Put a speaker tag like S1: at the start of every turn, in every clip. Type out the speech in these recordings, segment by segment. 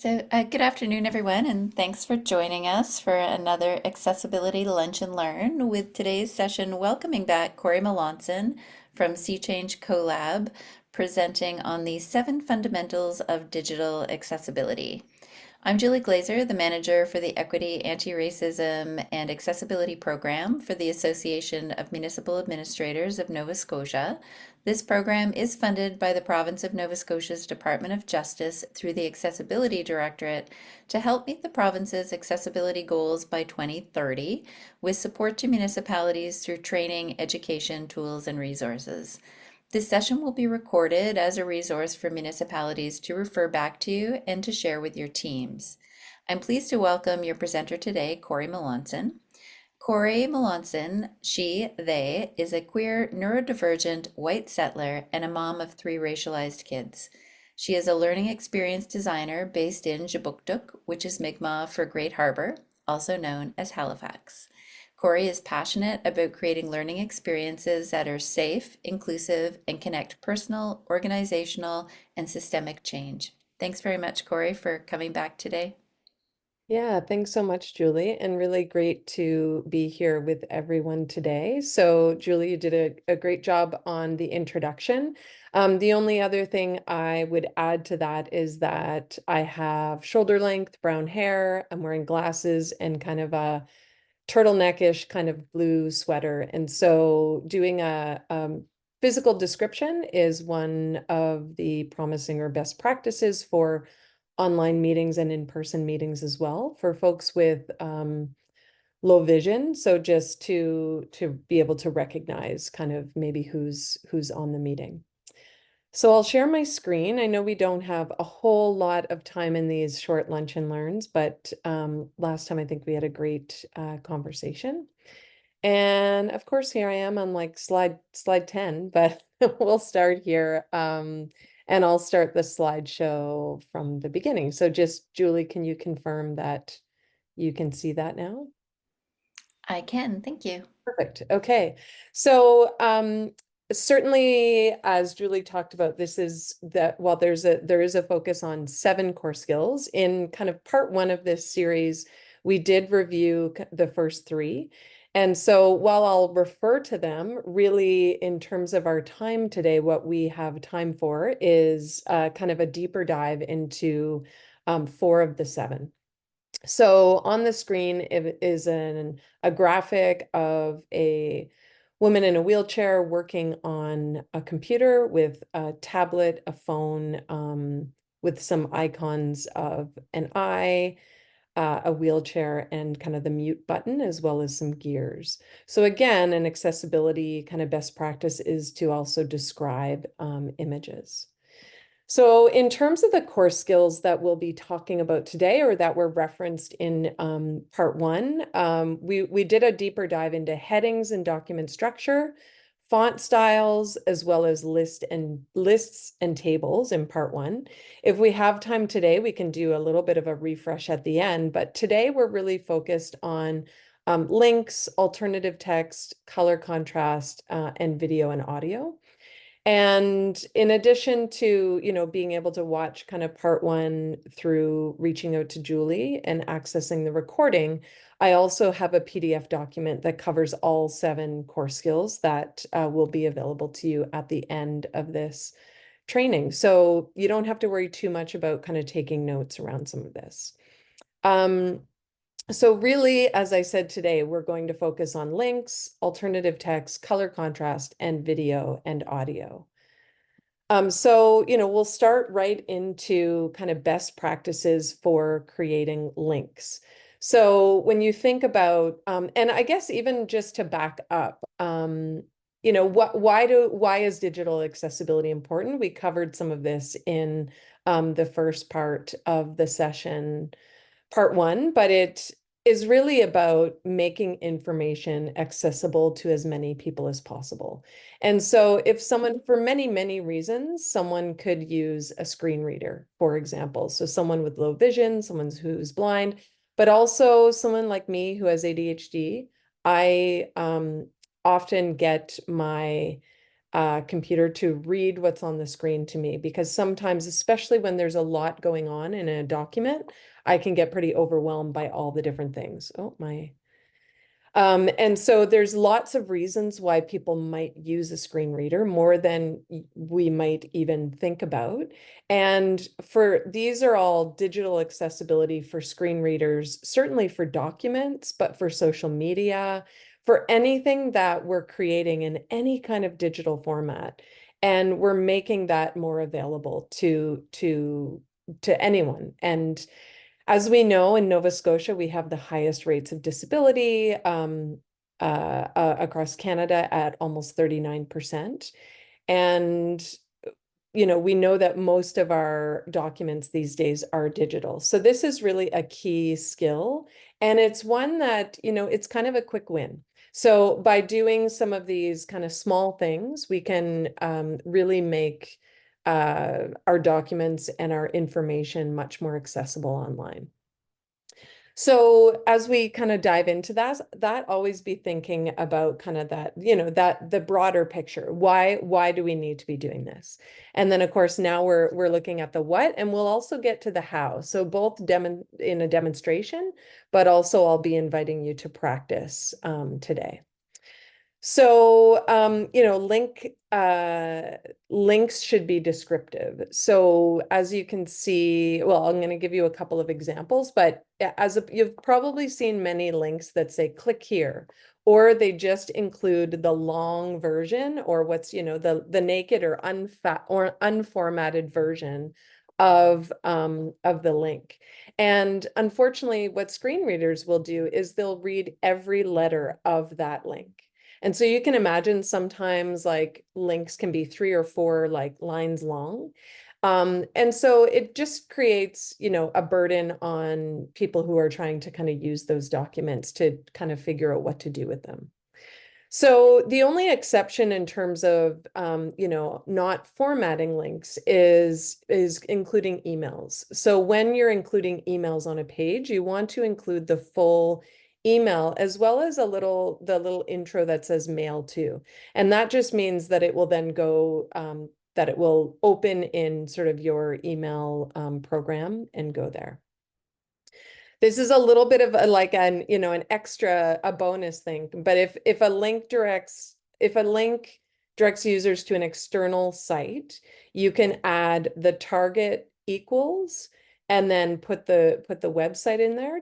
S1: Good afternoon, everyone, and thanks for joining us for another Accessibility Lunch and Learn with today's session welcoming back Corey Melanson from Sea Change CoLab, presenting on the 7 fundamentals of digital accessibility. I'm Julie Glazer, the manager for the Equity, Anti-Racism, and Accessibility Program for the Association of Municipal Administrators of Nova Scotia. This program is funded by the Province of Nova Scotia's Department of Justice through the Accessibility Directorate to help meet the province's accessibility goals by 2030, with support to municipalities through training, education, tools, and resources. This session will be recorded as a resource for municipalities to refer back to and to share with your teams. I'm pleased to welcome your presenter today, Corey Melanson. Corey Melanson, they, is a queer, neurodivergent white settler and a mom of 3 racialized kids. She is a learning experience designer based in Kjipuktuk, which is Mi'kmaq for Great Harbor, also known as Halifax. Corey is passionate about creating learning experiences that are safe, inclusive, and connect personal, organizational, and systemic change. Thanks very much, Corey, for coming back today.
S2: Yeah, thanks so much, Julie, and really great to be here with everyone today. So, Julie, you did a great job on the introduction. The only other thing I would add to that is that I have shoulder length brown hair, I'm wearing glasses and kind of a turtleneckish kind of blue sweater. And so doing a physical description is one of the promising or best practices for online meetings and in-person meetings as well for folks with low vision. So just to be able to recognize kind of maybe who's on the meeting. So I'll share my screen. I know we don't have a whole lot of time in these short lunch and learns, but last time I think we had a great conversation. And of course, here I am on like slide 10, but we'll start here. And I'll start the slideshow from the beginning. So just Julie, can you confirm that you can see that now?
S1: I can, thank you.
S2: Perfect. Okay. So certainly as Julie talked about, this is that while there is a focus on 7 core skills in kind of part 1 of this series, we did review the first 3. And so while I'll refer to them, really in terms of our time today, what we have time for is kind of a deeper dive into 4 of the 7. So on the screen is a graphic of a woman in a wheelchair working on a computer with a tablet, a phone, with some icons of an eye, a wheelchair, and kind of the mute button, as well as some gears. So again, an accessibility kind of best practice is to also describe images. So in terms of the core skills that we'll be talking about today, or that were referenced in part 1, we did a deeper dive into headings and document structure, font styles, as well as lists and tables in part 1. If we have time today, we can do a little bit of a refresh at the end, but today we're really focused on links, alternative text, color contrast, and video and audio. And in addition to, being able to watch kind of part 1 through reaching out to Julie and accessing the recording, I also have a PDF document that covers all 7 core skills that will be available to you at the end of this training. So you don't have to worry too much about kind of taking notes around some of this. So really, as I said today, we're going to focus on links, alternative text, color contrast, and video and audio. So, we'll start right into kind of best practices for creating links. So when you think about, and I guess even just to back up, why is digital accessibility important? We covered some of this in the first part of the session, part 1, but it is really about making information accessible to as many people as possible. And so if someone, for many, many reasons, someone could use a screen reader, for example. So someone with low vision, someone who's blind, but also someone like me who has ADHD. I often get my computer to read what's on the screen to me, because sometimes, especially when there's a lot going on in a document, I can get pretty overwhelmed by all the different things. Oh, my. And so there's lots of reasons why people might use a screen reader more than we might even think about. And these are all digital accessibility for screen readers, certainly for documents, but for social media, for anything that we're creating in any kind of digital format. And we're making that more available to anyone. And as we know, in Nova Scotia, we have the highest rates of disability across Canada at almost 39%. And, we know that most of our documents these days are digital. So this is really a key skill. And it's one that, it's kind of a quick win. So by doing some of these kind of small things, we can really make our documents and our information much more accessible online. So as we kind of dive into that always be thinking about kind of that, that the broader picture. Why do we need to be doing this? And then of course now we're looking at the what, and we'll also get to the how. So both in a demonstration, but also I'll be inviting you to practice today. So, links should be descriptive. So as you can see, well, I'm going to give you a couple of examples, but you've probably seen many links that say click here, or they just include the long version, or what's, the naked or unformatted version of the link. And unfortunately, what screen readers will do is they'll read every letter of that link. And so you can imagine sometimes like links can be 3 or 4 like lines long. And so it just creates, a burden on people who are trying to kind of use those documents to kind of figure out what to do with them. So the only exception in terms of, not formatting links is including emails. So when you're including emails on a page, you want to include the full email as well as the little intro that says mail to. And that just means that it will then go, that it will open in sort of your email program and go there. This is a little bit of an extra, a bonus thing. But if a link directs users to an external site, you can add the target equals and then put the website in there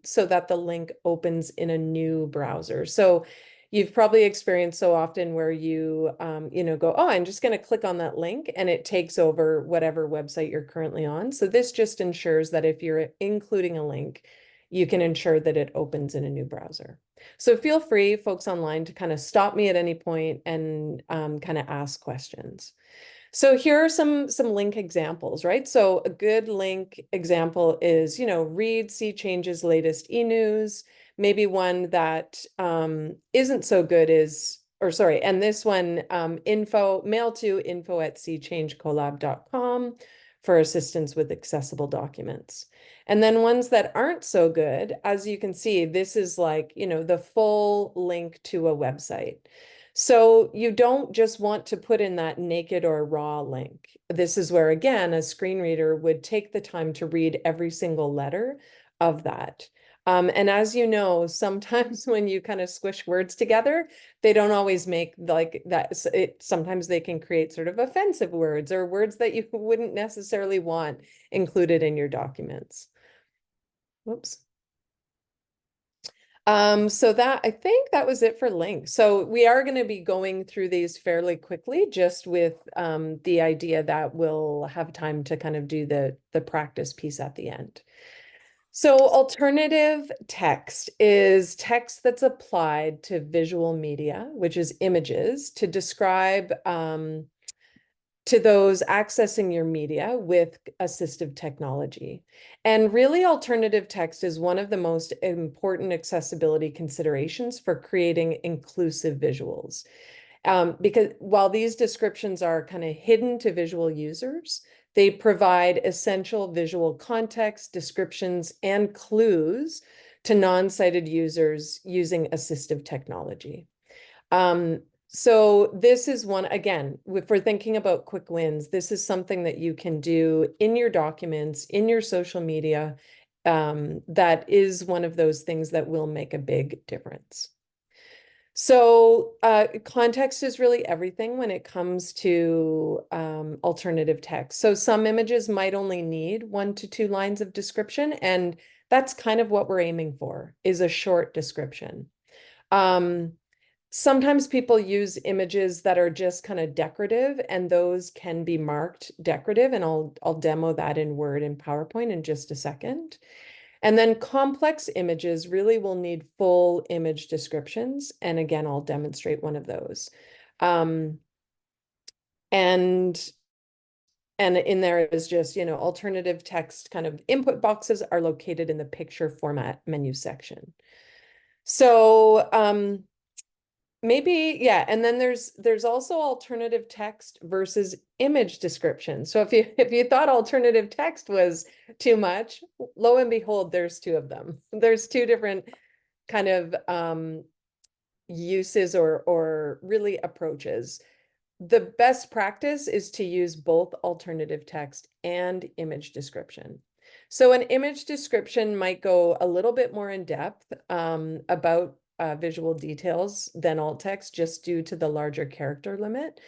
S2: so that the link opens in a new browser. So you've probably experienced so often where you go, oh, I'm just going to click on that link and it takes over whatever website you're currently on. So this just ensures that if you're including a link, you can ensure that it opens in a new browser. So feel free, folks online, to kind of stop me at any point and kind of ask questions. So here are some link examples, right? So a good link example is, read SeaChange's latest e-news. Maybe one that isn't so good is, and this one, mail to info@seachangecolab.com for assistance with accessible documents. And then ones that aren't so good, as you can see, this is like, the full link to a website. So you don't just want to put in that naked or raw link. This is where, again, a screen reader would take the time to read every single letter of that. And as you know, sometimes when you kind of squish words together, they don't always make like that. Sometimes they can create sort of offensive words or words that you wouldn't necessarily want included in your documents. Whoops. So I think that was it for links. So we are going to be going through these fairly quickly, just with the idea that we'll have time to kind of do the practice piece at the end. So alternative text is text that's applied to visual media, which is images, to describe to those accessing your media with assistive technology. And really, alternative text is one of the most important accessibility considerations for creating inclusive visuals. Because while these descriptions are kind of hidden to visual users, they provide essential visual context, descriptions, and clues to non-sighted users using assistive technology. So this is one, again, if we're thinking about quick wins, this is something that you can do in your documents, in your social media. That is one of those things that will make a big difference. So context is really everything when it comes to alternative text. So some images might only need 1 to 2 lines of description, and that's kind of what we're aiming for, is a short description. Um, Sometimes people use images that are just kind of decorative, and those can be marked decorative, and I'll demo that in Word and PowerPoint in just a second. And then complex images really will need full image descriptions. And again, I'll demonstrate one of those. Um, and and in there is just, alternative text kind of input boxes are located in the picture format menu section. So maybe, yeah, and then there's also alternative text versus image description. So if you thought alternative text was too much, lo and behold, there's 2 of them. There's 2 different kind of uses or really approaches. The best practice is to use both alternative text and image description. So an image description might go a little bit more in depth about visual details than alt text, just due to the larger character limit.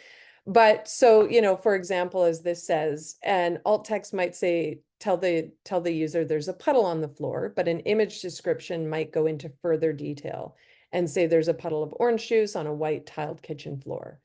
S2: But so, for example, as this says, an alt text might say, tell the user there's a puddle on the floor, but an image description might go into further detail and say there's a puddle of orange juice on a white tiled kitchen floor.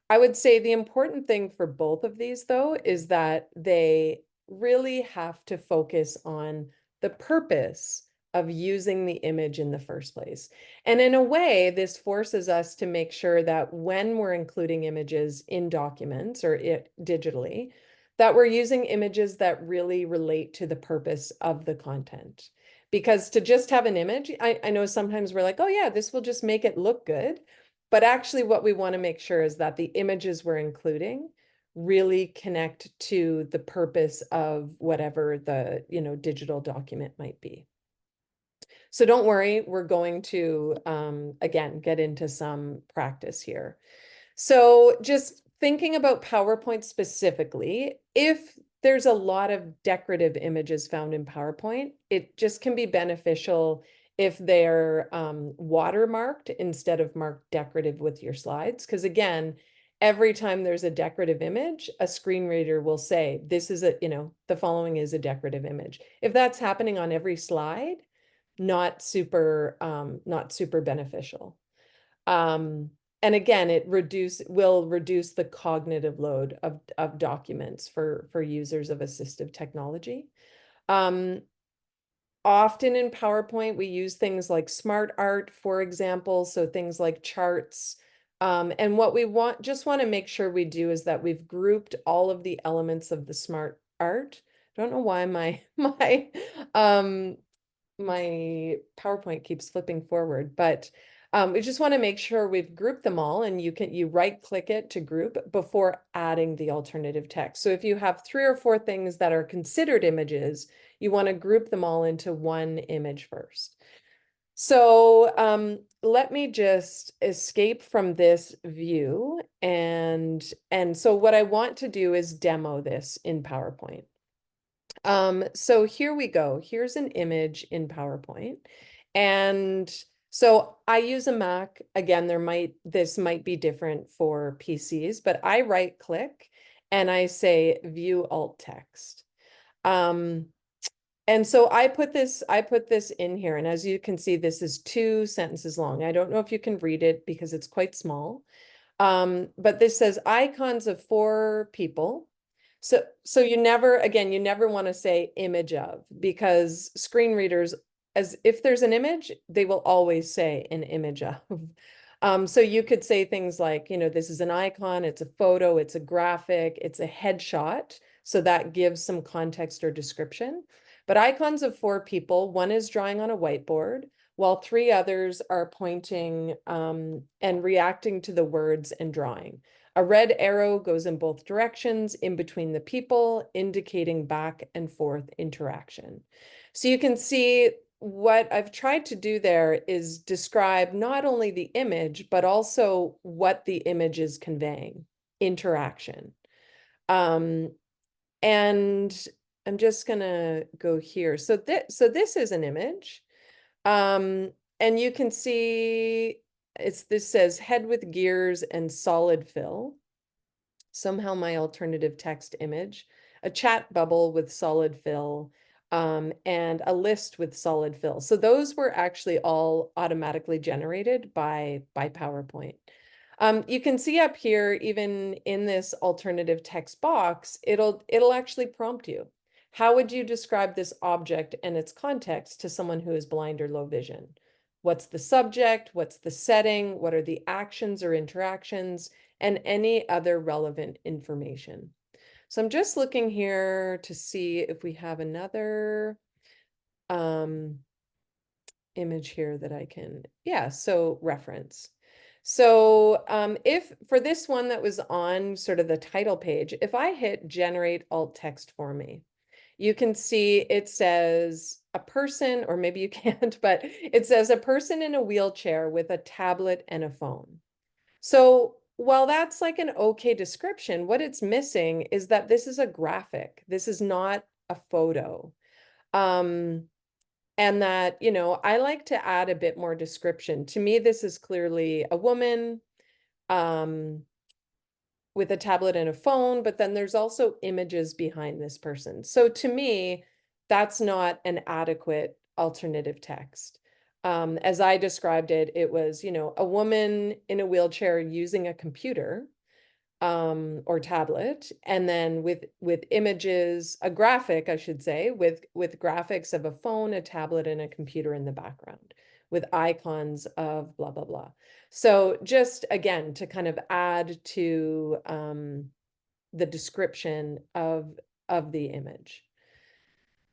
S2: I would say the important thing for both of these, though, is that they really have to focus on the purpose of using the image in the first place. And in a way, this forces us to make sure that when we're including images in documents or digitally, that we're using images that really relate to the purpose of the content. Because to just have an image, I know sometimes we're like, oh yeah, this will just make it look good. But actually what we want to make sure is that the images we're including really connect to the purpose of whatever the, digital document might be. So don't worry, we're going to, again, get into some practice here. So just thinking about PowerPoint specifically, if there's a lot of decorative images found in PowerPoint, it just can be beneficial if they're watermarked instead of marked decorative with your slides. Because again, every time there's a decorative image, a screen reader will say, this is the following is a decorative image. If that's happening on every slide, not super beneficial. And again, it will reduce the cognitive load of documents for users of assistive technology. Often in PowerPoint, we use things like smart art, for example, so things like charts. And what we just want to make sure we do is that we've grouped all of the elements of the smart art. I don't know why my my PowerPoint keeps flipping forward, but we just want to make sure we've grouped them all, and you right click it to group before adding the alternative text. So if you have 3 or 4 things that are considered images, you want to group them all into one image first. So let me just escape from this view, and so what I want to do is demo this in PowerPoint. So here we go. Here's an image in PowerPoint. And so I use a Mac. Again, this might be different for PCs, but I right click and I say view alt text. And so I put this in here. And as you can see, this is 2 sentences long. I don't know if you can read it because it's quite small. But this says icons of 4 people. So you never want to say image of, because screen readers, as if there's an image, they will always say an image of. So you could say things like, this is an icon, it's a photo, it's a graphic, it's a headshot. So that gives some context or description. But icons of 4 people, one is drawing on a whiteboard, while 3 others are pointing and reacting to the words and drawing. A red arrow goes in both directions in between the people, indicating back and forth interaction. So you can see what I've tried to do there is describe not only the image, but also what the image is conveying, interaction. Um, and I'm just gonna go here. So this is an image. And you can see this says head with gears and solid fill. Somehow my alternative text image, a chat bubble with solid fill, and a list with solid fill. So those were actually all automatically generated by PowerPoint. You can see up here, even in this alternative text box, it'll actually prompt you. How would you describe this object and its context to someone who is blind or low vision? What's the subject? What's the setting? What are the actions or interactions? And any other relevant information. So I'm just looking here to see if we have another image here that I can, yeah, so reference. So if for this one that was on sort of the title page, if I hit generate alt text for me, you can see it says a person, or maybe you can't, but it says a person in a wheelchair with a tablet and a phone. So while that's like an okay description, what it's missing is that this is a graphic. This is not a photo. Um, and that, I like to add a bit more description. To me, this is clearly a woman um, with a tablet and a phone, but then there's also images behind this person. So to me, that's not an adequate alternative text. As I described it, it was, a woman in a wheelchair using a computer or tablet, and then with images, a graphic, I should say, with graphics of a phone, a tablet, and a computer in the background, with icons of blah blah blah. So just again to kind of add to the description of the image.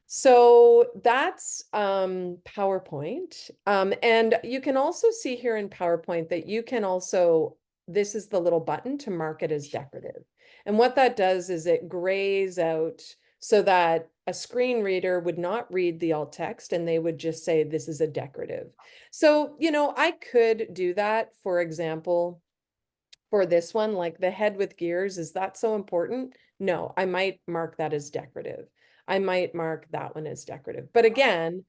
S2: So that's PowerPoint. And you can also see here in PowerPoint that you can also, this is the little button to mark it as decorative. And what that does is it grays out so that a screen reader would not read the alt text and they would just say, this is a decorative. So, I could do that, for example, for this one, like the head with gears, is that so important? No, I might mark that as decorative. I might mark that one as decorative. But again,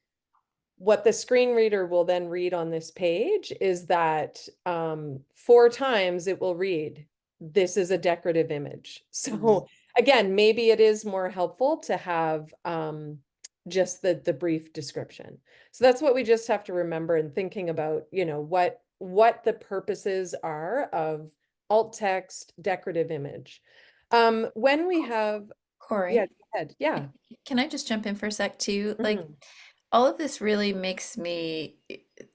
S2: what the screen reader will then read on this page is that 4 times it will read, this is a decorative image. So again, maybe it is more helpful to have just the brief description. So that's what we just have to remember in thinking about, what the purposes are of alt text decorative image. When we have, yeah,
S1: Corey,
S2: go ahead. Yeah.
S1: can I just jump in for a sec too? Like,
S2: Mhm.
S1: all of this really makes me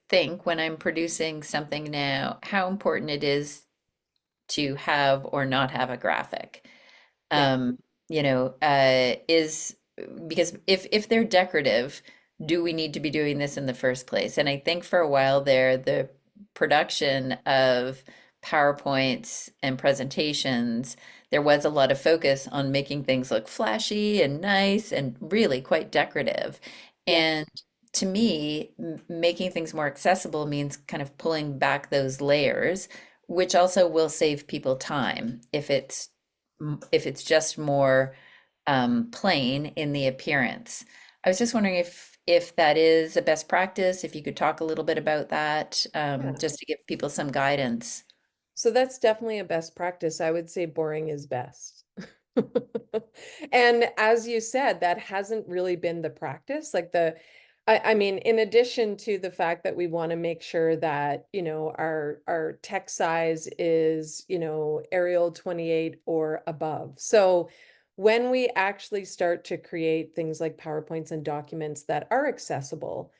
S1: think when I'm producing something now, how important it is to have or not have a graphic.
S2: Yeah.
S1: Um, is because if they're decorative, do we need to be doing this in the first place? And I think for a while there, the production of PowerPoints and presentations, there was a lot of focus on making things look flashy and nice and really quite decorative.
S2: Yeah.
S1: And to me, making things more accessible means kind of pulling back those layers, which also will save people time if it's just more plain in the appearance. I was just wondering if that is a best practice, if you could talk a little bit about that,
S2: Yeah.
S1: just to give people some guidance.
S2: So that's definitely a best practice. I would say boring is best. And as you said, that hasn't really been the practice. I mean, in addition to the fact that we want to make sure that, our text size is, Arial 28 or above. So when we actually start to create things like PowerPoints and documents that are accessible,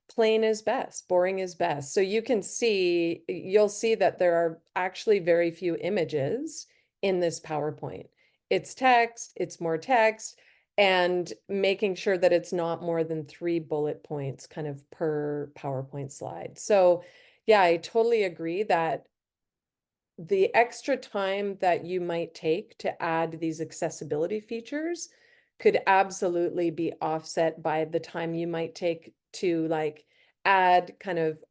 S2: plain is best, boring is best. So you'll see that there are actually very few images in this PowerPoint. It's text, it's more text, and making sure that it's not more than 3 bullet points kind of per PowerPoint slide. So yeah, I totally agree that the extra time that you might take to add these accessibility features could absolutely be offset by the time you might take to like add kind of,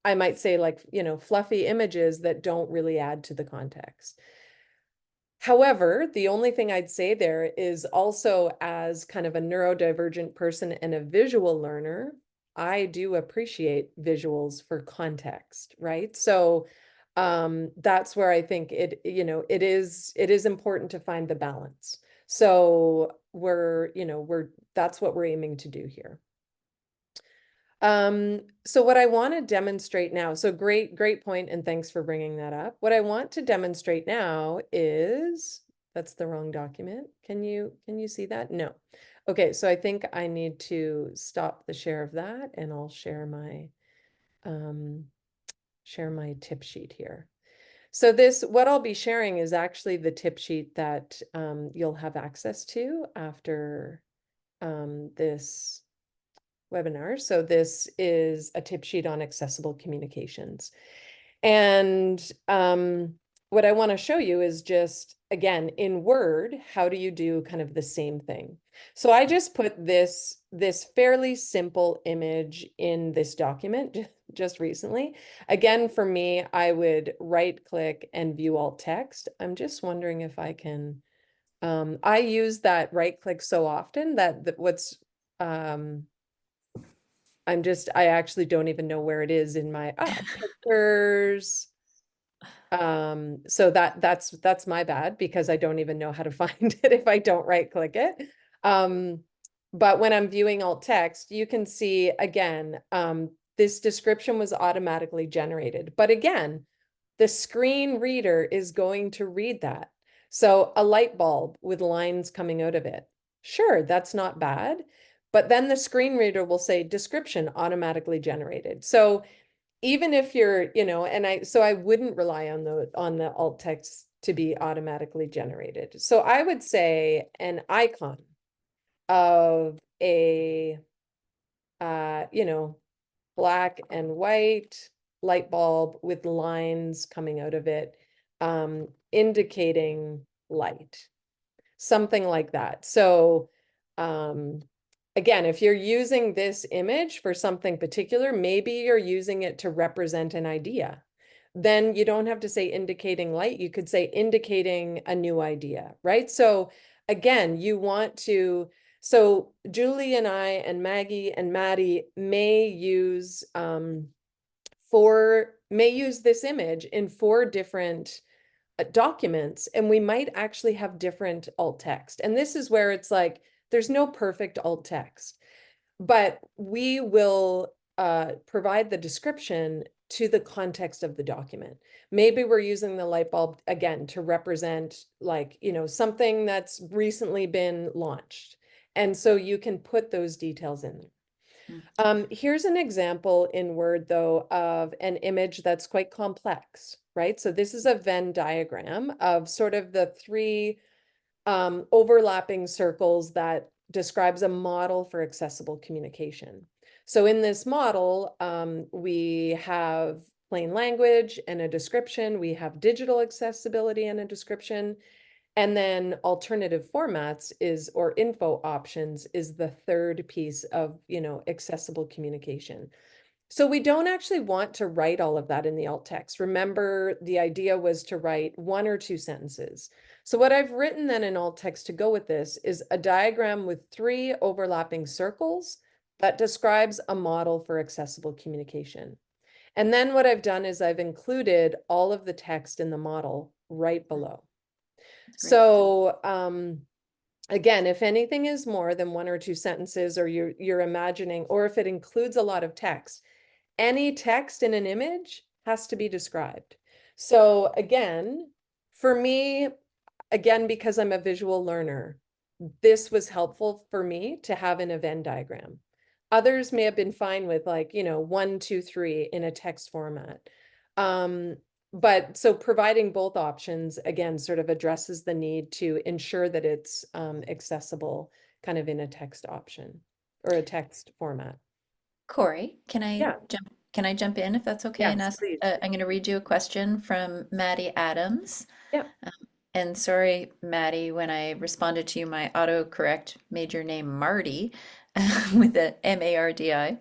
S2: I might say like, fluffy images that don't really add to the context. However, the only thing I'd say there is also as kind of a neurodivergent person and a visual learner, I do appreciate visuals for context, right? So that's where I think it is important to find the balance. So that's what we're aiming to do here. So what I want to demonstrate now, so great point, and thanks for bringing that up. What I want to demonstrate now is, that's the wrong document. Can you see that? No. Okay, so I think I need to stop the share of that, and I'll share my tip sheet here. So what I'll be sharing is actually the tip sheet that you'll have access to after this webinar. So this is a tip sheet on accessible communications. And what I want to show you is just, again, in Word, how do you do kind of the same thing? So I just put this fairly simple image in this document just recently. Again, for me, I would right click and view alt text. I'm just wondering if I can, I use that right click so often that I actually don't even know where it is in my pictures. So that's my bad, because I don't even know how to find it if I don't right click it. But when I'm viewing alt text, you can see again, this description was automatically generated. But again, the screen reader is going to read that. So a light bulb with lines coming out of it. Sure, that's not bad. But then the screen reader will say description automatically generated. So even if you're, so I wouldn't rely on the alt text to be automatically generated. So I would say an icon of a, black and white light bulb with lines coming out of it, indicating light, something like that. So, again, if you're using this image for something particular, maybe you're using it to represent an idea. Then you don't have to say indicating light. You could say indicating a new idea, right? So again, so Julie and I and Maggie and Maddie may use this image in 4 different documents, and we might actually have different alt text. And this is where it's like, there's no perfect alt text, but we will provide the description to the context of the document. Maybe we're using the light bulb again to represent like, something that's recently been launched. And so you can put those details in there. Here's an example in Word, though, of an image that's quite complex, right? So this is a Venn diagram of sort of the 3 overlapping circles that describes a model for accessible communication. So in this model, we have plain language and a description. We have digital accessibility and a description. And then alternative formats or info options is the 3rd piece of, accessible communication. So we don't actually want to write all of that in the alt text. Remember, the idea was to write 1 or 2 sentences. So what I've written then in alt text to go with this is a diagram with 3 overlapping circles that describes a model for accessible communication. And then what I've done is I've included all of the text in the model right below. So again, if anything is more than 1 or 2 sentences, or you're imagining, or if it includes a lot of text, any text in an image has to be described. So again, for me, because I'm a visual learner, this was helpful for me to have in a Venn diagram. Others may have been fine with like, 1, 2, 3 in a text format. But so providing both options, again, sort of addresses the need to ensure that it's accessible kind of in a text option or a text format.
S1: Corey, can
S2: Yeah.
S1: I jump in if that's okay and
S2: Yes,
S1: ask
S2: please.
S1: I'm going to read you a question from Maddie Adams.
S2: Yeah.
S1: And sorry, Maddie, when I responded to you, my autocorrect made your name Marty with a M-A-R-D-I.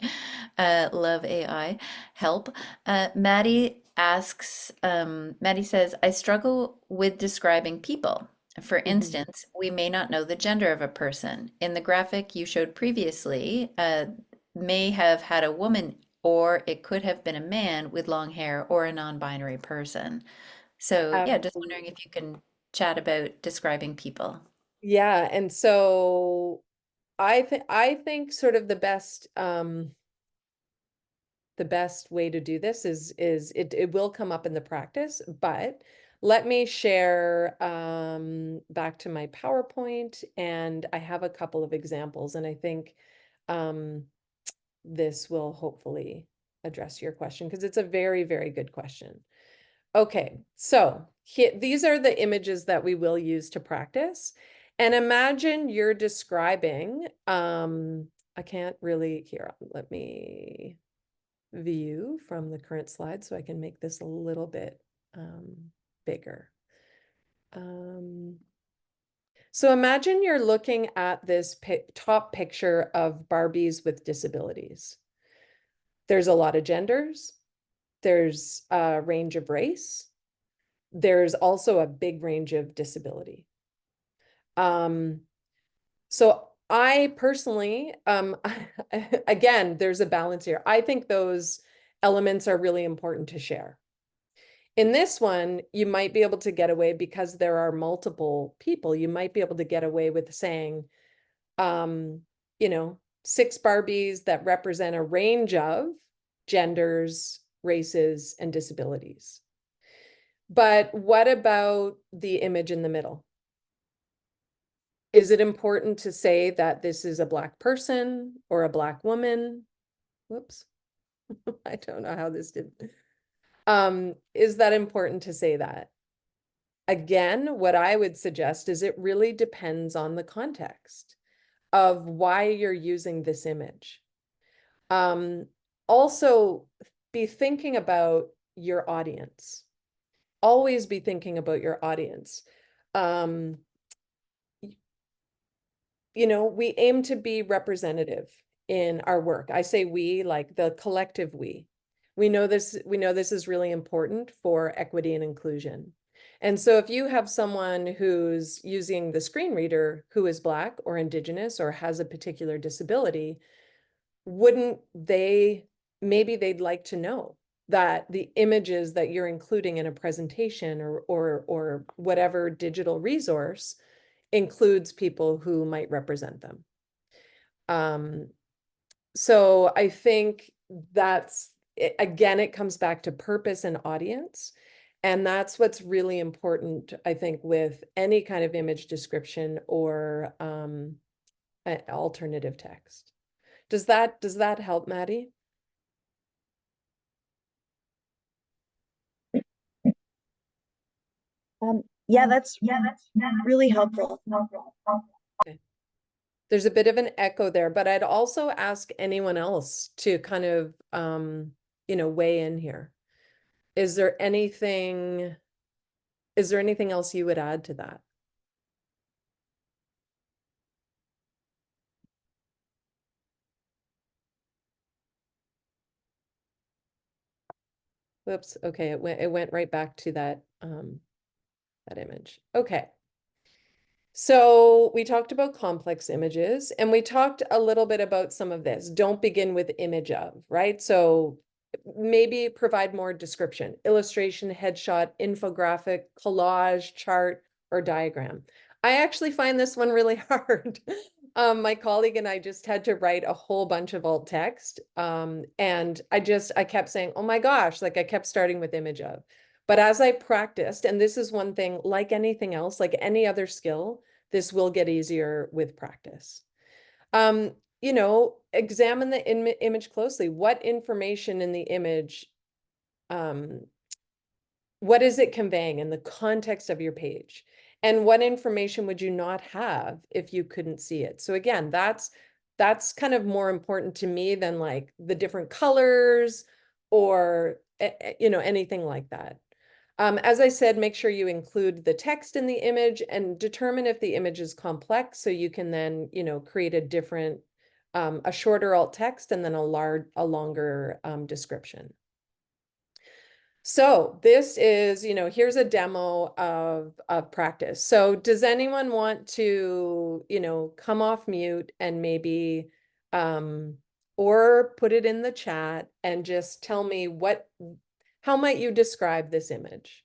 S1: Love AI. Help. Maddie asks, Maddie says, I struggle with describing people. For
S2: Mhm.
S1: instance, we may not know the gender of a person. In the graphic you showed previously, may have had a woman, or it could have been a man with long hair or a non-binary person. So yeah, just wondering
S2: Absolutely.
S1: if you can chat about describing people.
S2: Yeah, and so I think sort of the best way to do this is it will come up in the practice, but let me share back to my PowerPoint, and I have a couple of examples, and I think um this will hopefully address your question because it's a very, very good question. Okay, so here, these are the images that we will use to practice. And imagine you're describing, I can't really, here, let me view from the current slide so I can make this a little bit bigger. Um, so imagine you're looking at this top picture of Barbies with disabilities. There's a lot of genders. There's a range of race. There's also a big range of disability. Um, so I personally, again, there's a balance here. I think those elements are really important to share. In this one, you might be able to get away because there are multiple people. You might be able to get away with saying, um, you know, 6 Barbies that represent a range of genders, races, and disabilities. But what about the image in the middle? Is it important to say that this is a Black person or a Black woman? Whoops, I don't know how this did. Is that important to say that? Again, what I would suggest is it really depends on the context of why you're using this image. Um, Also, be thinking about your audience. Always be thinking about your audience. Um, we aim to be representative in our work. I say we, like the collective we. We know this is really important for equity and inclusion. And so if you have someone who's using the screen reader who is Black or Indigenous or has a particular disability, wouldn't they, maybe they'd like to know that the images that you're including in a presentation or whatever digital resource includes people who might represent them. Um, so I think that's, again, it comes back to purpose and audience. And that's what's really important, I think, with any kind of image description or alternative text. Does that help, Maddie?
S3: Yeah, that's really helpful.
S2: Okay. There's a bit of an echo there, but I'd also ask anyone else to kind of weigh in here. Is there anything else you would add to that? Whoops. Okay, it went right back to that image. Okay. So we talked about complex images and we talked a little bit about some of this. Don't begin with image of, right? So maybe provide more description, illustration, headshot, infographic, collage, chart, or diagram. I actually find this one really hard. My colleague and I just had to write a whole bunch of alt text. And I kept saying, oh my gosh, like I kept starting with image of. But as I practiced, and this is one thing, like anything else, like any other skill, this will get easier with practice. Examine the image closely. What information in the image, what is it conveying in the context of your page? And what information would you not have if you couldn't see it? So again, that's kind of more important to me than like the different colors or anything like that. As I said, make sure you include the text in the image and determine if the image is complex, so you can then, create a different, a shorter alt text and then a longer description. So this is, here's a demo of practice. So does anyone want to, come off mute and maybe, or put it in the chat and just tell me how might you describe this image?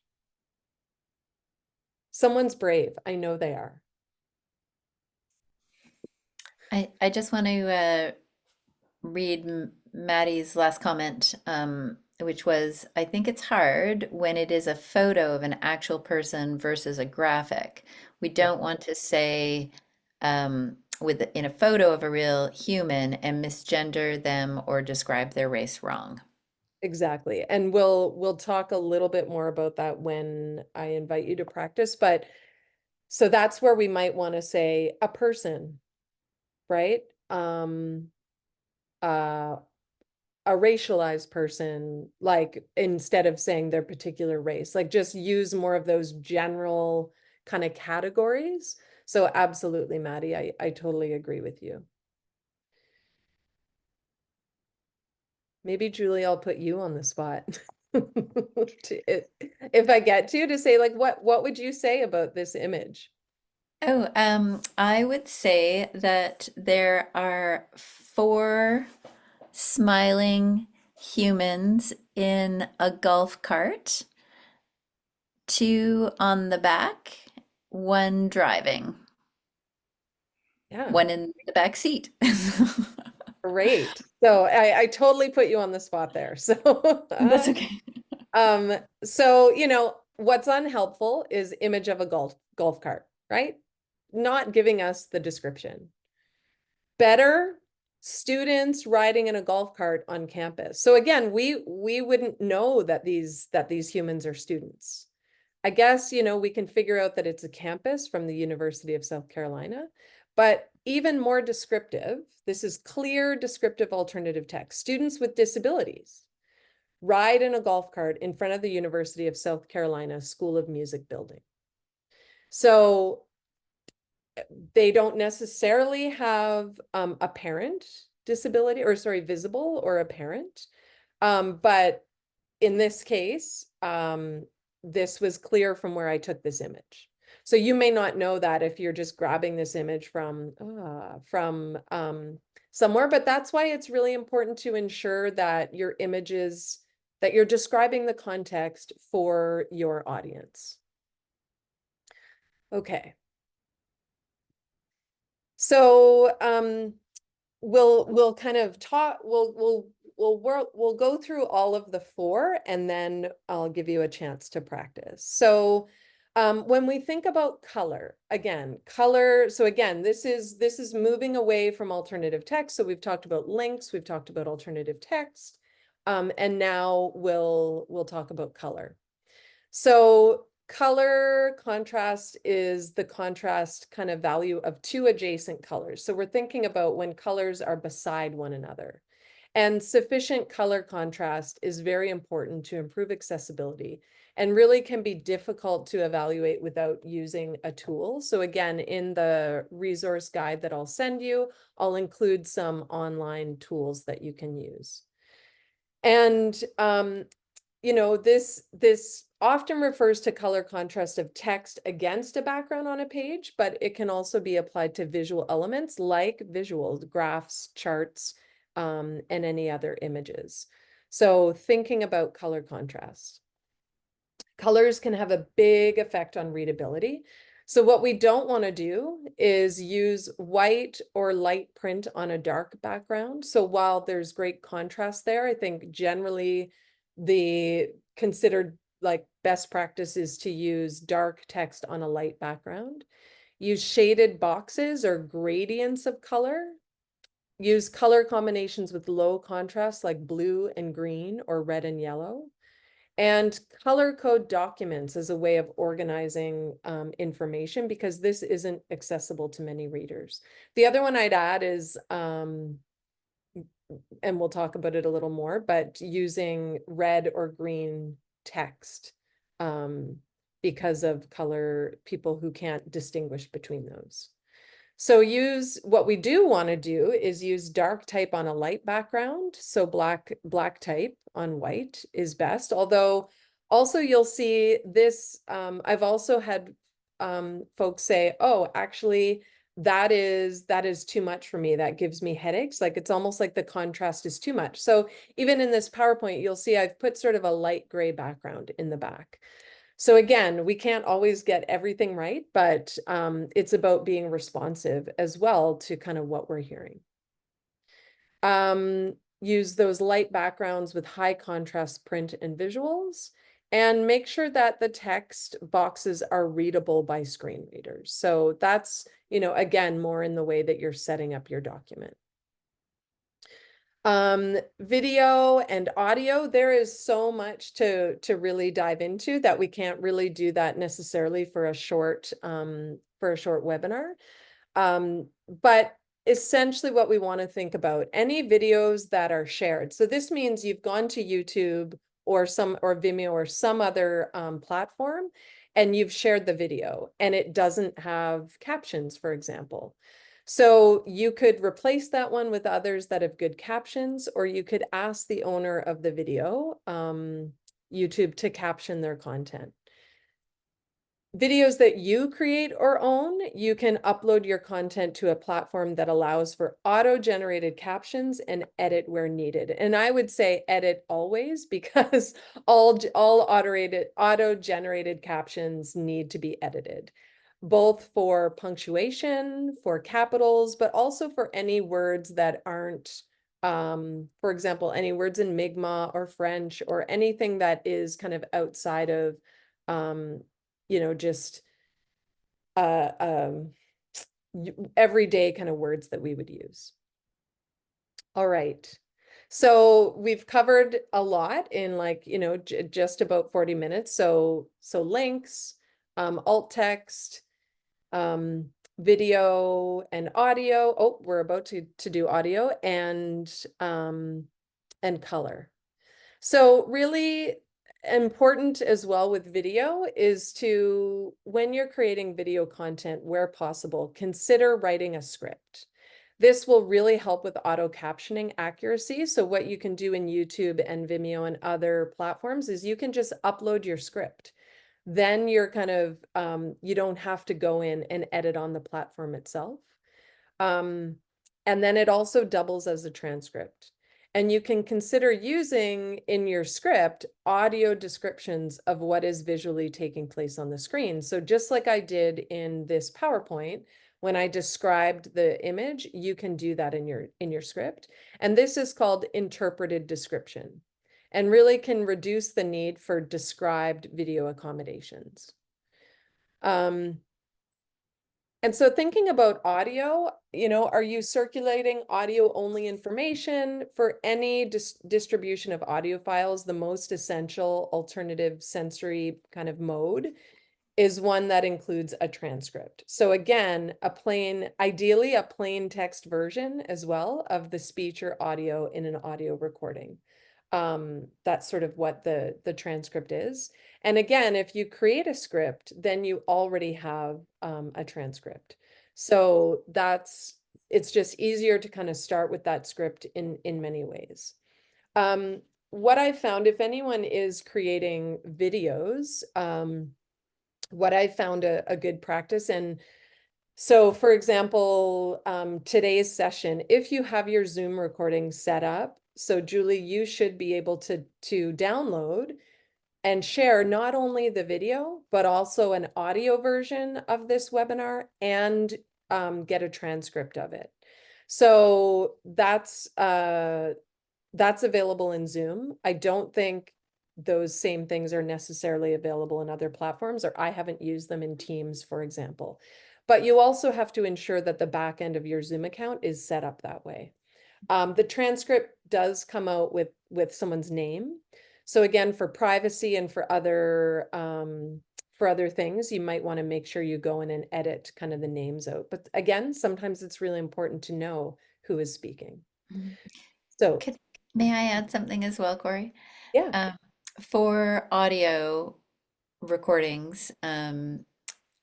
S2: Someone's brave. I know they are.
S1: I just want to read Maddie's last comment, which was, I think it's hard when it is a photo of an actual person versus a graphic. We don't want to say in a photo of a real human and misgender them or describe their race wrong.
S2: Exactly. And we'll talk a little bit more about that when I invite you to practice. But so that's where we might want to say a person, right? Uh, a racialized person, like instead of saying their particular race, like just use more of those general kind of categories. So absolutely, Maddie, I totally agree with you. Maybe Julie, I'll put you on the spot. If I get to say like what would you say about this image?
S1: Oh, I would say that there are four smiling humans in a golf cart, two on the back, one driving,
S2: Yeah,
S1: one in the back seat.
S2: great. So I totally put you on the spot there. So
S1: That's okay.
S2: so what's unhelpful is image of a golf cart, right? Not giving us the description. Better, students riding in a golf cart on campus. So again, we wouldn't know that these humans are students. I guess, we can figure out that it's a campus from the University of South Carolina, but even more descriptive, this is clear, descriptive alternative text. Students with disabilities ride in a golf cart in front of the University of South Carolina School of Music building. So they don't necessarily have apparent disability, or sorry, visible or apparent. But in this case, this was clear from where I took this image. So you may not know that if you're just grabbing this image from somewhere, but that's why it's really important to ensure that your images, that you're describing the context for your audience. Okay. So we'll kind of talk, we'll go through all of the four and then I'll give you a chance to practice. So when we think about color, so again, this is moving away from alternative text. So we've talked about links, we've talked about alternative text, and now we'll talk about color. So color contrast is the contrast kind of value of two adjacent colors. So we're thinking about when colors are beside one another. And sufficient color contrast is very important to improve accessibility and really can be difficult to evaluate without using a tool. So again, in the resource guide that I'll send you, I'll include some online tools that you can use. And this often refers to color contrast of text against a background on a page, but it can also be applied to visual elements like visuals, graphs, charts, and any other images. So thinking about color contrast. Colors can have a big effect on readability. So what we don't want to do is use white or light print on a dark background. So while there's great contrast there, I think generally the considered like best practice is to use dark text on a light background. Use shaded boxes or gradients of color. Use color combinations with low contrast like blue and green or red and yellow. And color code documents as a way of organizing information, because this isn't accessible to many readers. The other one I'd add is, and we'll talk about it a little more, but using red or green text because of color, people who can't distinguish between those. So what we do want to do is use dark type on a light background. So black type on white is best. Although also you'll see this, I've also had folks say, oh, actually that is too much for me. That gives me headaches. Like it's almost like the contrast is too much. So even in this PowerPoint, you'll see I've put sort of a light gray background in the back. So again, we can't always get everything right, but it's about being responsive as well to kind of what we're hearing. Use those light backgrounds with high contrast print and visuals, and make sure that the text boxes are readable by screen readers. So that's, again, more in the way that you're setting up your document. Video and audio, there is so much to really dive into that we can't really do that necessarily for a short webinar. But essentially what we want to think about, any videos that are shared. So this means you've gone to YouTube or Vimeo or some other platform, and you've shared the video and it doesn't have captions, for example. So you could replace that one with others that have good captions, or you could ask the owner of the video, YouTube, to caption their content. Videos that you create or own, you can upload your content to a platform that allows for auto-generated captions and edit where needed. And I would say edit always, because all auto-generated captions need to be edited, both for punctuation, for capitals, but also for any words that aren't, for example, any words in Mi'kmaq or French or anything that is kind of outside of just everyday kind of words that we would use. All right. So we've covered a lot in just about 40 minutes. So links, alt text, video and audio. Oh, we're about to do audio and color. So really important as well with video is to, when you're creating video content, where possible, consider writing a script. This will really help with auto captioning accuracy. So what you can do in YouTube and Vimeo and other platforms is you can just upload your script. Then you're kind of, you don't have to go in and edit on the platform itself. And then it also doubles as a transcript. And you can consider using in your script audio descriptions of what is visually taking place on the screen. So just like I did in this PowerPoint, when I described the image, you can do that in your script. And this is called interpreted description, and really can reduce the need for described video accommodations. And so thinking about audio, are you circulating audio only information? For any distribution of audio files, the most essential alternative sensory kind of mode is one that includes a transcript. So again, ideally a plain text version as well of the speech or audio in an audio recording. That's sort of what the transcript is. And again, if you create a script, then you already have a transcript. So it's just easier to kind of start with that script in many ways. What I found, if anyone is creating videos, what I found a good practice, and so for example, today's session, if you have your Zoom recording set up, so Julie, you should be able to download and share not only the video, but also an audio version of this webinar, and get a transcript of it. So that's available in Zoom. I don't think those same things are necessarily available in other platforms, or I haven't used them in Teams, for example. But you also have to ensure that the back end of your Zoom account is set up that way. The transcript does come out with someone's name. So again, for privacy and for other things, you might want to make sure you go in and edit kind of the names out. But again, sometimes it's really important to know who is speaking. So
S1: May I add something as well, Corey?
S2: yeah.
S1: For audio, recordings,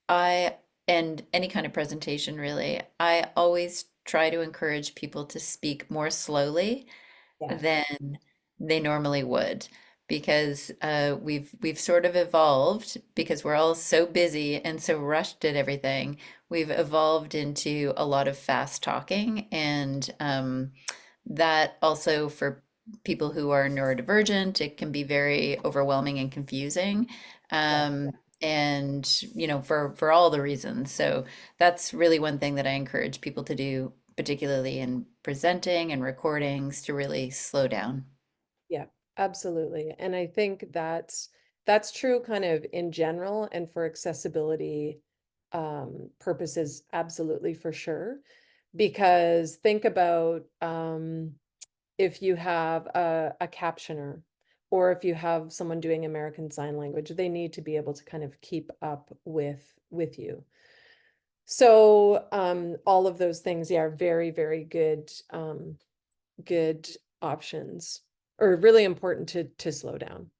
S1: I and any kind of presentation really, I always try to encourage people to speak more slowly
S2: Yeah.
S1: than they normally would because we've sort of evolved because we're all so busy and so rushed at everything. We've evolved into a lot of fast talking, and that also for people who are neurodivergent, it can be very overwhelming and confusing.
S2: Yeah.
S1: Um, and for all the reasons. So that's really one thing that I encourage people to do, particularly in presenting and recordings, to really slow down.
S2: Yeah, absolutely. And I think that's true kind of in general and for accessibility purposes, absolutely for sure. Because think about if you have a captioner or if you have someone doing American Sign Language, they need to be able to kind of keep up with you. So all of those things, yeah, are very, very good options, or really important to slow down.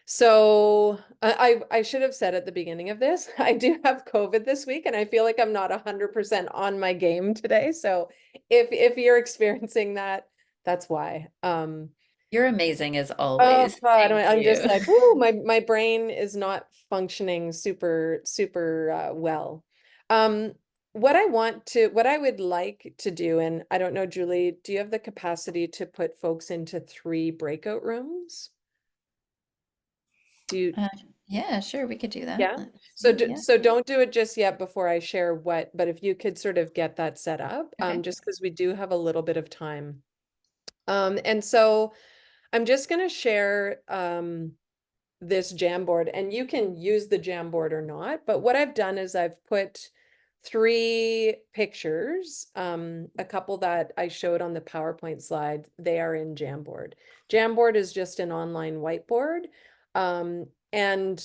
S2: So I should have said at the beginning of this, I do have COVID this week, and I feel like I'm not 100% on my game today. So if you're experiencing that, that's why.
S1: You're amazing as
S2: Oh
S1: always.
S2: God,
S1: Thank
S2: I'm just
S1: you.
S2: like, whoo, my brain is not functioning super well. Um, what I would like to do, and I don't know, Julie, do you have the capacity to put folks into 3 breakout rooms? Do you,
S1: Uh, yeah, sure, we could do that.
S2: yeah?
S1: Let's
S2: So
S1: see. Yeah.
S2: so don't do it just yet before I share what, but if you could sort of get that set up,
S1: Okay.
S2: just because we do have a little bit of time. And so I'm just going to share this Jamboard, and you can use the Jamboard or not. But what I've done is I've put 3 pictures, a couple that I showed on the PowerPoint slide, they are in Jamboard. Jamboard is just an online whiteboard. Um, and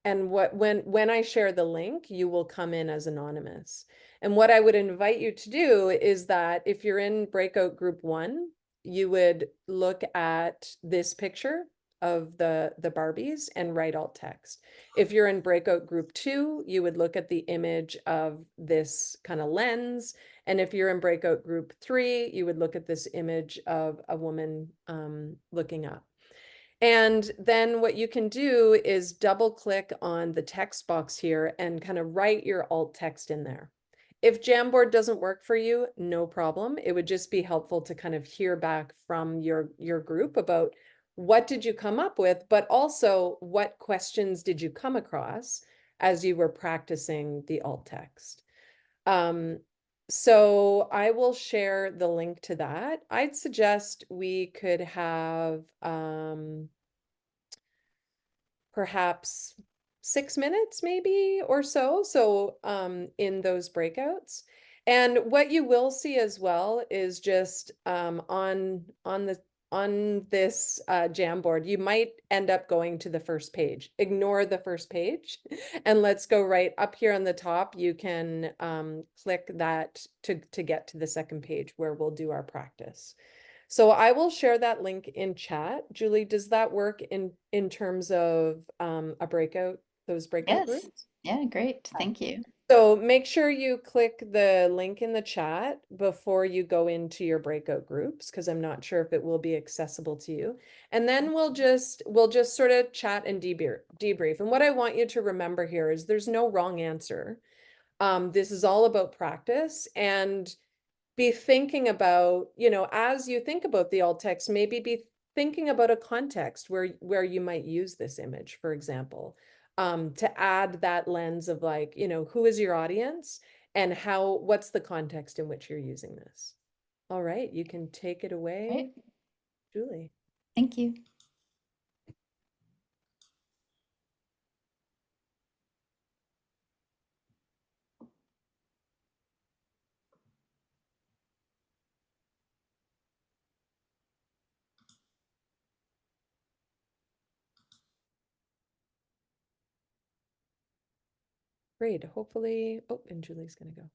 S2: when I share the link, you will come in as anonymous. And what I would invite you to do is that if you're in breakout group 1, you would look at this picture of the Barbies and write alt text. If you're in breakout group 2, you would look at the image of this kind of lens. And if you're in breakout group 3, you would look at this image of a woman looking up. And then what you can do is double click on the text box here and kind of write your alt text in there. If Jamboard doesn't work for you, no problem. It would just be helpful to kind of hear back from your group about what did you come up with, but also what questions did you come across as you were practicing the alt text. Um, so I will share the link to that. I'd suggest we could have perhaps 6 minutes maybe or so. So in those breakouts. And what you will see as well is just on this Jamboard, you might end up going to the first page. Ignore the first page and let's go right up here on the top. You can click that to get to the second page where we'll do our practice. So I will share that link in chat. Julie, does that work in terms of a breakout, those breakout
S1: Yes.
S2: groups?
S1: Yeah, great. Thank you.
S2: So make sure you click the link in the chat before you go into your breakout groups, because I'm not sure if it will be accessible to you. And then we'll just sort of chat and debrief. And what I want you to remember here is there's no wrong answer. This is all about practice, and be thinking about, as you think about the alt text, maybe be thinking about a context where you might use this image, for example, to add that lens of like, who is your audience and what's the context in which you're using this. All right, you can take it away,
S1: Right.
S2: Julie.
S1: Thank you.
S2: Great. Hopefully, oh, and Julie's gonna go.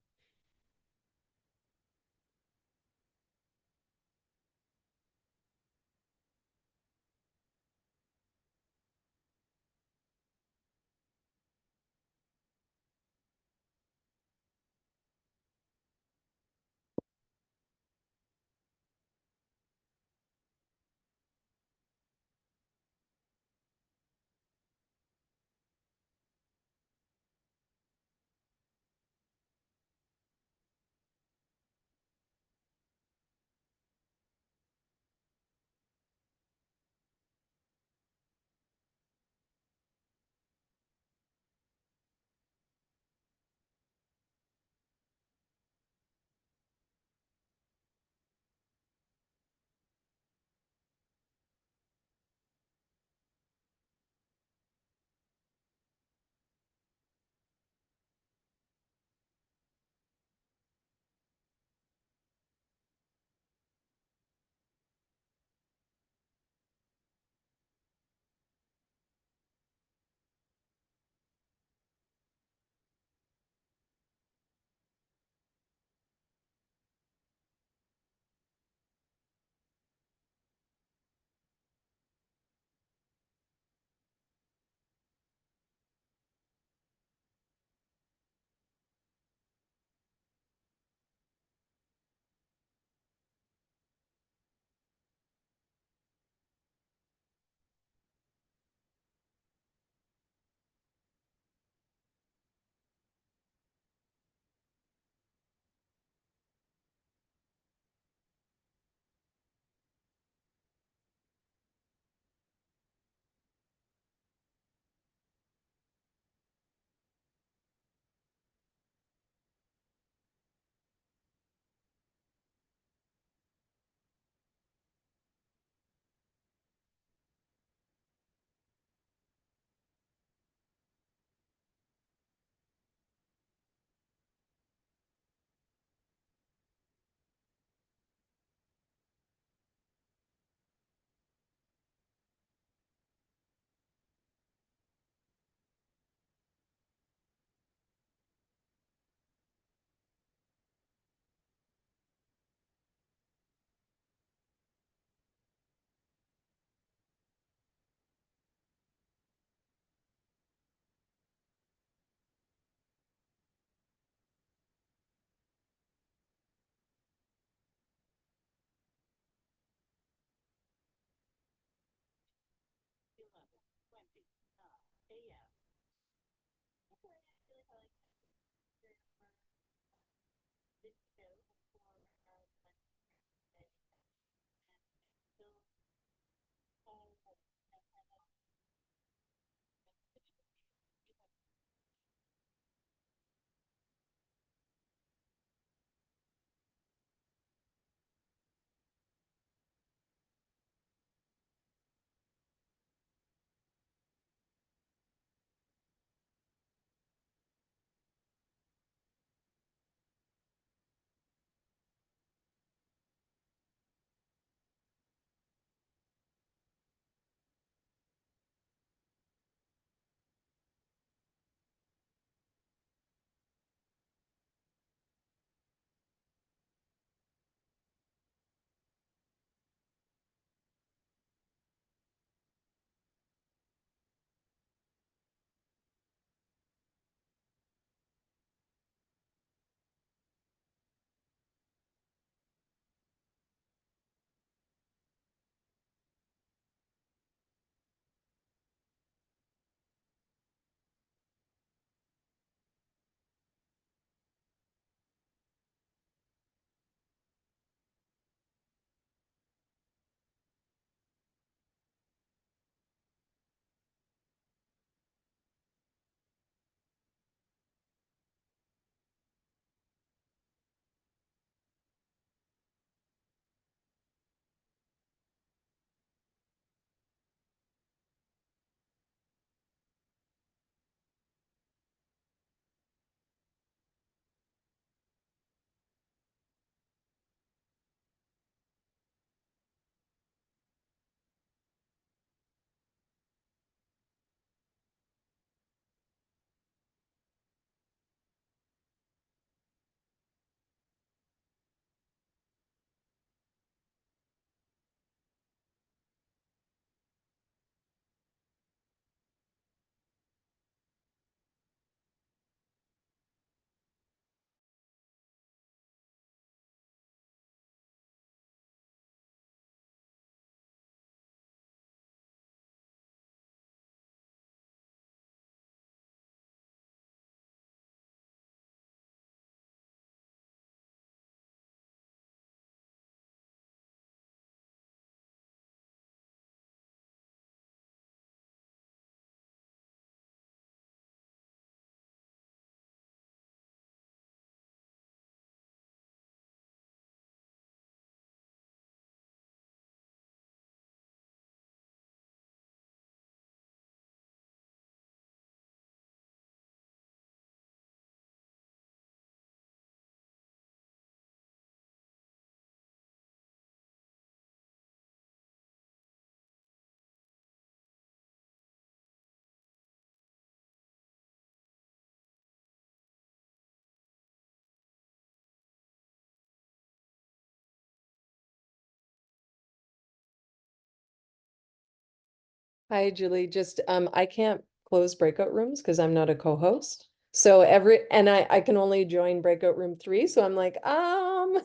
S2: Hi, Julie. Just I can't close breakout rooms because I'm not a co-host. So I can only join breakout room 3. So I'm like, I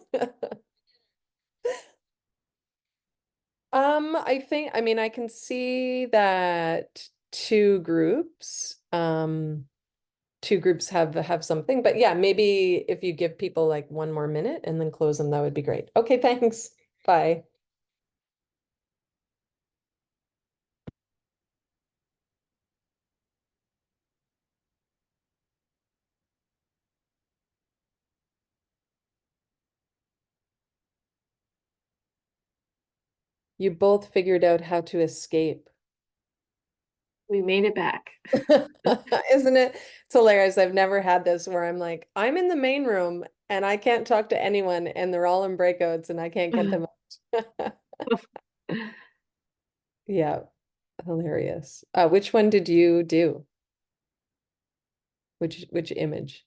S2: mean, I can see that two groups have something, but yeah, maybe if you give people like 1 more minute and then close them, that would be great. Okay, thanks. Bye. You both figured out how to escape.
S4: We made it back.
S2: Isn't it? It's hilarious. I've never had this where I'm like, I'm in the main room and I can't talk to anyone and they're all in breakouts and I can't get them out. Yeah, hilarious. Which one did you do? Which image?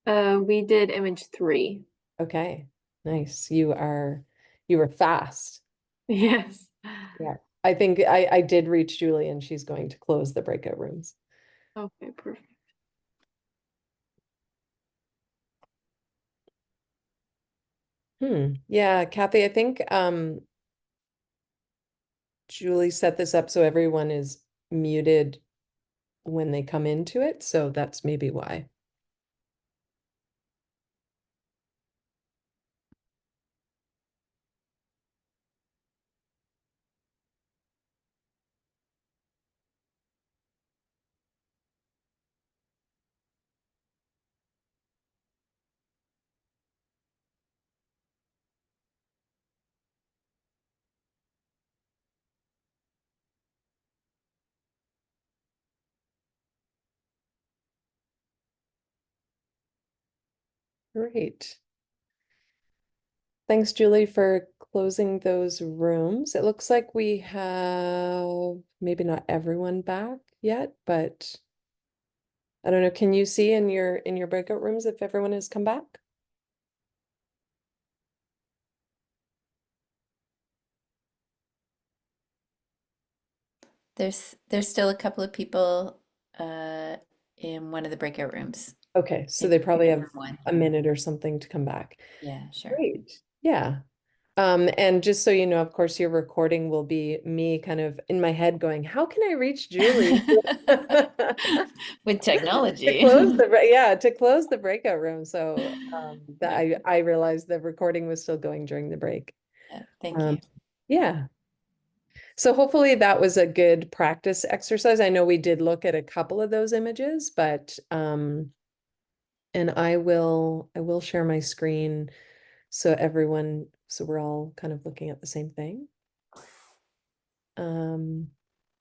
S4: We did image 3.
S2: Okay, nice. You were fast.
S4: Yes.
S2: Yeah. I think I did reach Julie and she's going to close the breakout rooms.
S4: Okay, perfect.
S2: Yeah, Kathy, I think Julie set this up so everyone is muted when they come into it, so that's maybe why. Great. Thanks, Julie, for closing those rooms. It looks like we have maybe not everyone back yet, but I don't know. Can you see in your breakout rooms if everyone has come back?
S1: There's still a couple of people in one of the breakout rooms.
S2: Okay, so
S1: In
S2: they probably have
S1: room one.
S2: a minute or something to come back.
S1: Yeah, sure.
S2: Great. Yeah. And just so you know, of course, your recording will be me kind of in my head going, how can I reach Julie?
S1: With technology.
S2: To close the breakout room. So that I realized the recording was still going during the break.
S1: Yeah, thank you.
S2: Yeah. So hopefully that was a good practice exercise. I know we did look at a couple of those images, but and I will share my screen so we're all kind of looking at the same thing.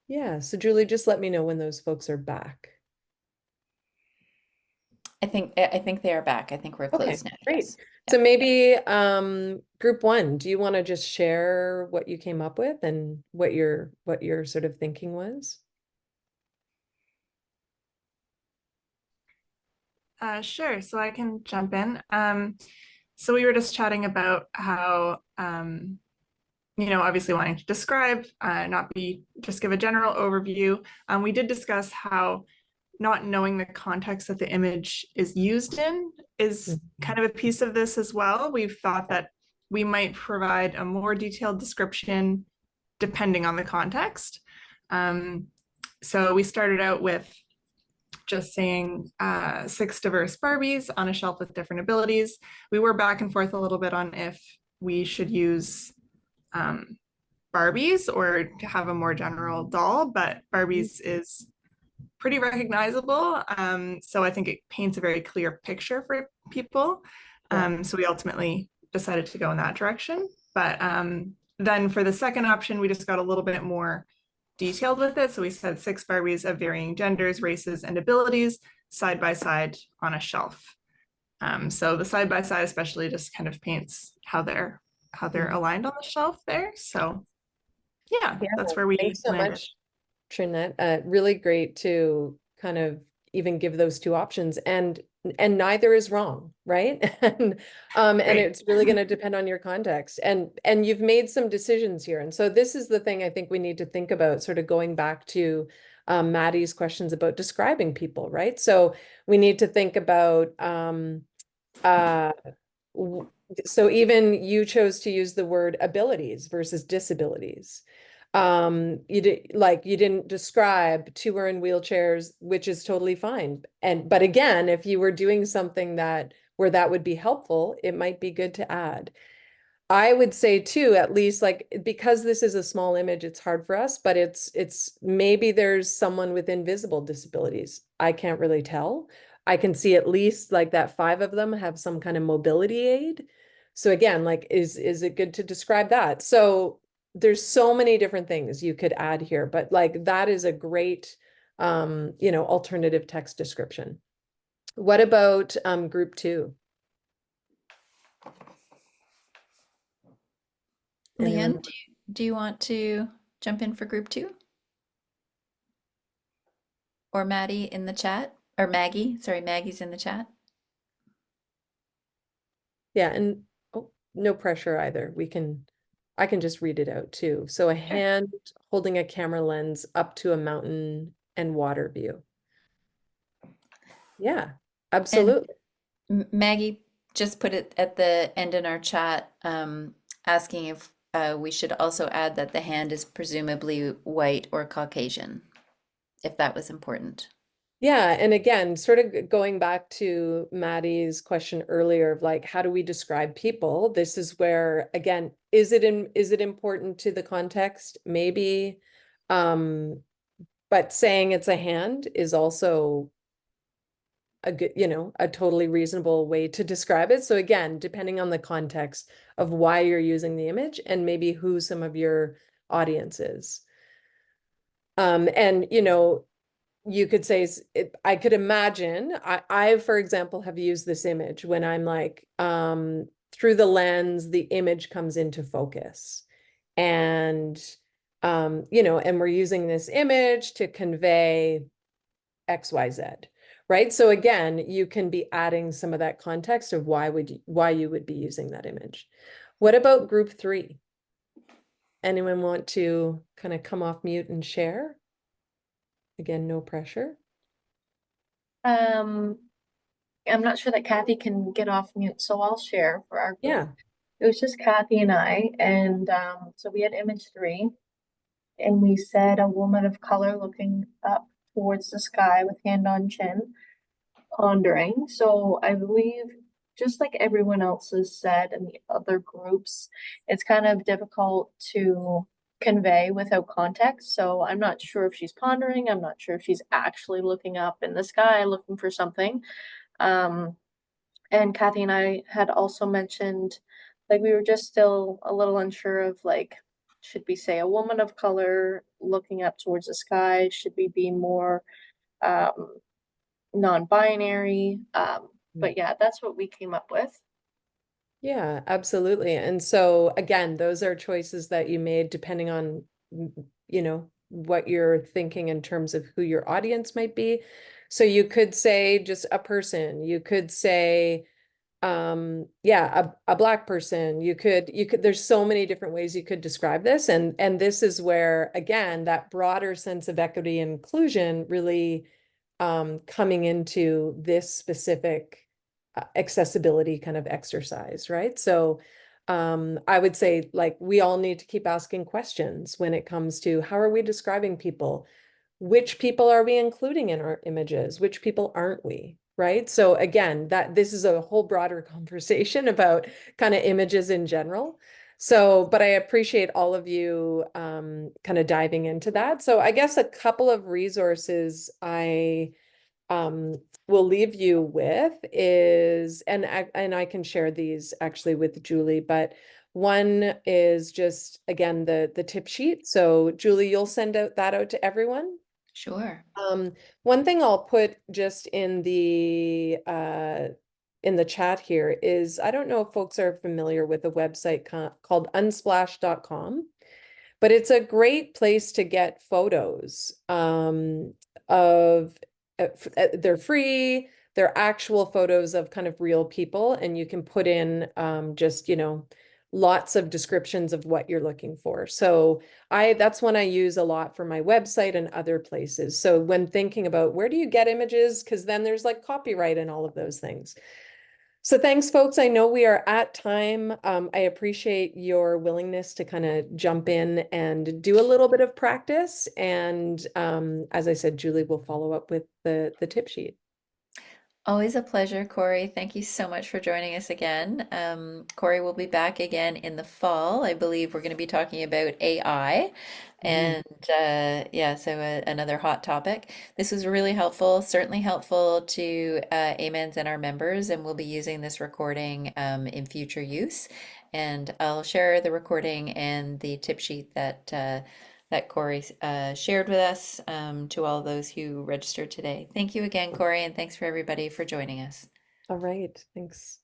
S2: Yeah, so Julie, just let me know when those folks are back.
S1: I think they are back. I think we're
S2: Okay,
S1: closed now.
S2: great.
S1: Yes.
S2: So maybe group one, do you want to just share what you came up with and what your sort of thinking was?
S5: Sure, so I can jump in. So we were just chatting about how, obviously wanting to describe, not be just give a general overview. We did discuss how not knowing the context that the image is used in is kind of a piece of this as well. We've thought that we might provide a more detailed description depending on the context. So we started out with just saying 6 diverse Barbies on a shelf with different abilities. We were back and forth a little bit on if we should use Barbies or to have a more general doll, but Barbies is pretty recognizable. So I think it paints a very clear picture for people. So we ultimately decided to go in that direction. But then for the second option, we just got a little bit more detailed with it. So we said 6 Barbies of varying genders, races, and abilities side by side on a shelf. So the side by side especially just kind of paints how they're aligned on the shelf there. So yeah, that's where we
S2: Thanks so
S5: landed.
S2: much, Trinette. Really great to kind of even give those two options, and neither is wrong, right? And it's really going to depend on your context, and you've made some decisions here, and so this is the thing I think we need to think about, sort of going back to Maddie's questions about describing people, right? So we need to think about so even you chose to use the word abilities versus disabilities. You didn't describe 2 are in wheelchairs, which is totally fine. But again, if you were doing something where that would be helpful, it might be good to add. I would say too, at least because this is a small image, it's hard for us, but it's maybe there's someone with invisible disabilities. I can't really tell. I can see at least that 5 of them have some kind of mobility aid. So again, is it good to describe that? So there's so many different things you could add here, but that is a great alternative text description. What about group 2?
S1: Leanne, do you want to jump in for group 2? Or Maddie in the chat? Or Maggie? Sorry, Maggie's in the chat.
S2: Yeah, and no pressure either. I can just read it out too. So a hand holding a camera lens up to a mountain and water view. Yeah, absolutely.
S1: Maggie just put it at the end in our chat, asking if we should also add that the hand is presumably white or Caucasian. if that was important.
S2: Yeah, and again, sort of going back to Maddie's question earlier of like, how do we describe people? This is where, again, is it important to the context? Maybe. But saying it's a hand is also a good, a totally reasonable way to describe it. So again, depending on the context of why you're using the image and maybe who some of your audience is. And you could say, I could imagine, I, for example, have used this image when I'm like, through the lens, the image comes into focus. And, and we're using this image to convey XYZ, right? So again, you can be adding some of that context of why you would be using that image. What about group 3? Anyone want to kind of come off mute and share? Again, no pressure.
S6: I'm not sure that Kathy can get off mute, so I'll share for our group.
S2: Yeah.
S6: It was just Kathy and I, and so we had image 3, and we said a woman of color looking up towards the sky with hand on chin, pondering. So I believe, just like everyone else has said in the other groups, it's kind of difficult to convey without context. So I'm not sure if she's pondering. I'm not sure if she's actually looking up in the sky, looking for something. And Kathy and I had also mentioned, like, we were just still a little unsure of, like, should we say a woman of color looking up towards the sky? Should we be more non-binary? But yeah, that's what we came up with.
S2: Yeah, absolutely. And so again, those are choices that you made depending on, what you're thinking in terms of who your audience might be. So you could say just a person, you could say, a black person, you could, there's so many different ways you could describe this. And this is where, again, that broader sense of equity and inclusion really, coming into this specific accessibility kind of exercise, right? So I would say, like, we all need to keep asking questions when it comes to how are we describing people? Which people are we including in our images? Which people aren't we? Right? So again, this is a whole broader conversation about kind of images in general. So, but I appreciate all of you kind of diving into that. So I guess a couple of resources I will leave you with is, and I can share these actually with Julie, but one is just, again, the tip sheet. So Julie, you'll send that out to everyone.
S1: Sure.
S2: One thing I'll put just in the chat here is, I don't know if folks are familiar with a website called unsplash.com, but it's a great place to get photos of they're free, they're actual photos of kind of real people, and you can put in just, lots of descriptions of what you're looking for. So that's one I use a lot for my website and other places. So when thinking about where do you get images, because then there's like copyright and all of those things. So thanks, folks. I know we are at time. I appreciate your willingness to kind of jump in and do a little bit of practice. And as I said, Julie will follow up with the tip sheet.
S1: Always a pleasure, Corey. Thank you so much for joining us again. Corey will be back again in the fall. I believe we're going to be talking about AI. And yeah, so another hot topic. This was really helpful, certainly helpful to Amens and our members, and we'll be using this recording in future use. And I'll share the recording and the tip sheet that Corey shared with us to all those who registered today. Thank you again, Corey, and thanks for everybody for joining us.
S2: All right. Thanks.